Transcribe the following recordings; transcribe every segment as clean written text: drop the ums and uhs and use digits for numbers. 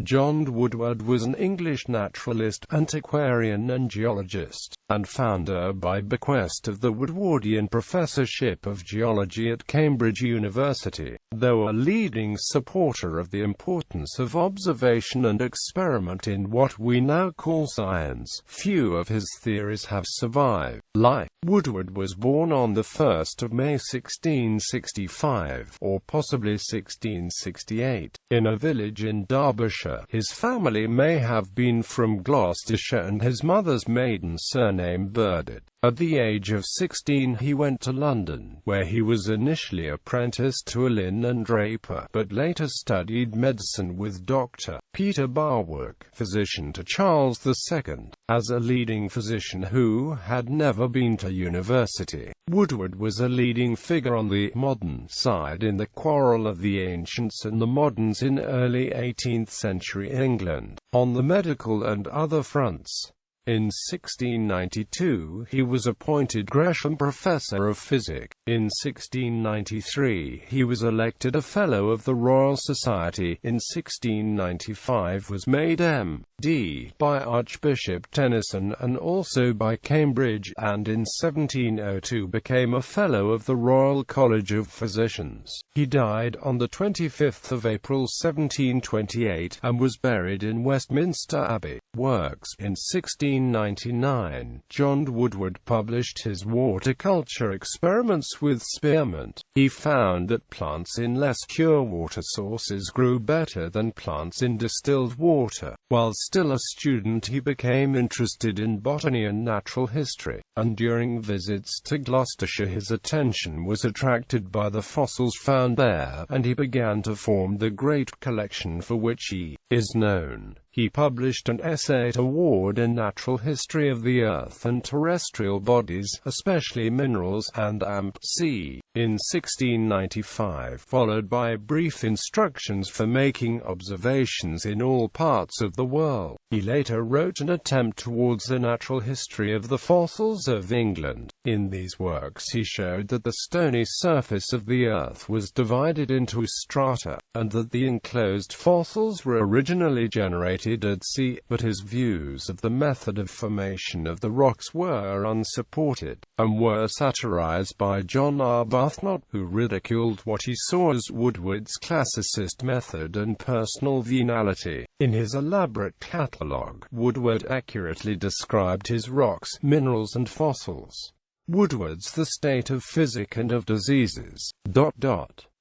John Woodward was an English naturalist, antiquarian and geologist, and founder by bequest of the Woodwardian Professorship of Geology at Cambridge University. Though a leading supporter of the importance of observation and experiment in what we now call science, few of his theories have survived. Life. Woodward was born on the 1st of May 1665, or possibly 1668, in a village in Derbyshire. His family may have been from Gloucestershire and his mother's maiden surname Burdett. At the age of 16 he went to London, where he was initially apprenticed to a linen draper, but later studied medicine with Dr. Peter Barwick, physician to Charles II. As a leading physician who had never been to university, Woodward was a leading figure on the modern side in the quarrel of the ancients and the moderns in early 18th century England, on the medical and other fronts. In 1692 he was appointed Gresham Professor of Physic. In 1693 he was elected a Fellow of the Royal Society. In 1695 was made M.D. by Archbishop Tennyson and also by Cambridge, and in 1702 became a Fellow of the Royal College of Physicians. He died on the 25th of April 1728 and was buried in Westminster Abbey. Works. In 1699, John Woodward published his water-culture experiments with spearmint. He found that plants in less pure water sources grew better than plants in distilled water. While still a student he became interested in botany and natural history, and during visits to Gloucestershire his attention was attracted by the fossils found there, and he began to form the great collection for which he is known. He published an essay toward a natural history of the Earth and terrestrial bodies, especially minerals, and amp.c. in 1695, followed by brief instructions for making observations in all parts of the world. He later wrote an attempt towards a natural history of the fossils of England. In these works he showed that the stony surface of the Earth was divided into strata, and that the enclosed fossils were originally generated at sea, but his views of the method of formation of the rocks were unsupported, and were satirized by John Arbuthnot, who ridiculed what he saw as Woodward's classicist method and personal venality. In his elaborate catalogue, Woodward accurately described his rocks, minerals and fossils. Woodward's The State of Physic and of Diseases,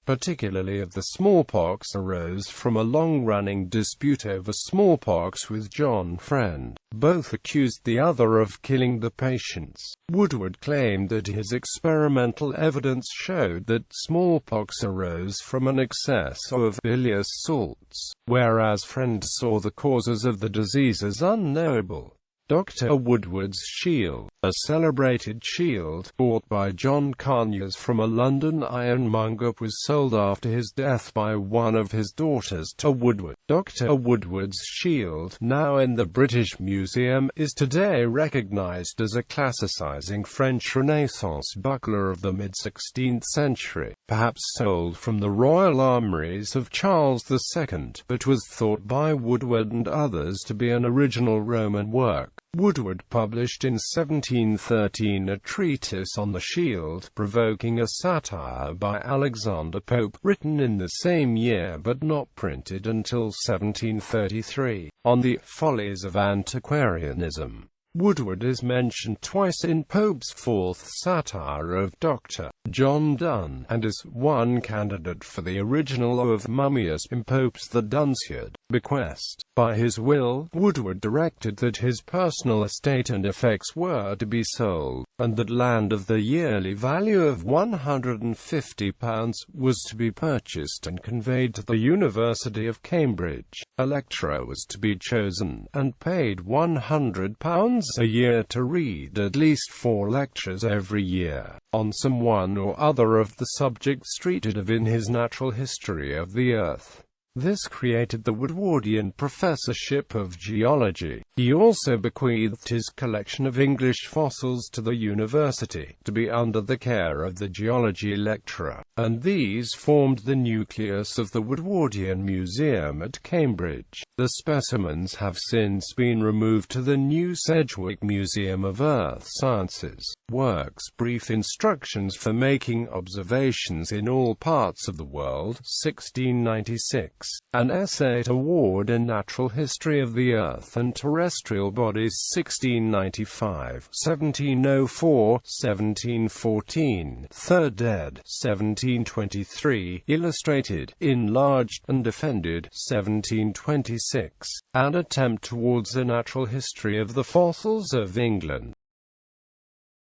particularly of the smallpox, arose from a long-running dispute over smallpox with John Friend. Both accused the other of killing the patients. Woodward claimed that his experimental evidence showed that smallpox arose from an excess of bilious salts, whereas Friend saw the causes of the disease as unknowable. Dr. Woodward's shield, a celebrated shield, bought by John Conyers from a London ironmonger, was sold after his death by one of his daughters to Woodward. Dr. Woodward's shield, now in the British Museum, is today recognized as a classicizing French Renaissance buckler of the mid-16th century, perhaps sold from the royal armories of Charles II, but was thought by Woodward and others to be an original Roman work. Woodward published in 1713 a treatise on the shield, provoking a satire by Alexander Pope, written in the same year but not printed until 1733, on the follies of antiquarianism. Woodward is mentioned twice in Pope's fourth satire of Dr. John Donne, and is one candidate for the original of Mummius in Pope's The Dunciad. Bequest. By his will, Woodward directed that his personal estate and effects were to be sold, and that land of the yearly value of £150 was to be purchased and conveyed to the University of Cambridge. A lecturer was to be chosen, and paid £100 a year to read at least 4 lectures every year, on some one or other of the subjects treated of in his Natural History of the Earth. This created the Woodwardian Professorship of Geology. He also bequeathed his collection of English fossils to the university, to be under the care of the geology lecturer, and these formed the nucleus of the Woodwardian Museum at Cambridge. The specimens have since been removed to the new Sedgwick Museum of Earth Sciences. Works: Brief Instructions for Making Observations in All Parts of the World, 1696. An Essay Award in Natural History of the Earth and Terrestrial Bodies, 1695, 1704, 1714, 3rd ed., 1723, illustrated, enlarged, and defended, 1726. An Attempt Towards a Natural History of the Fossils of England.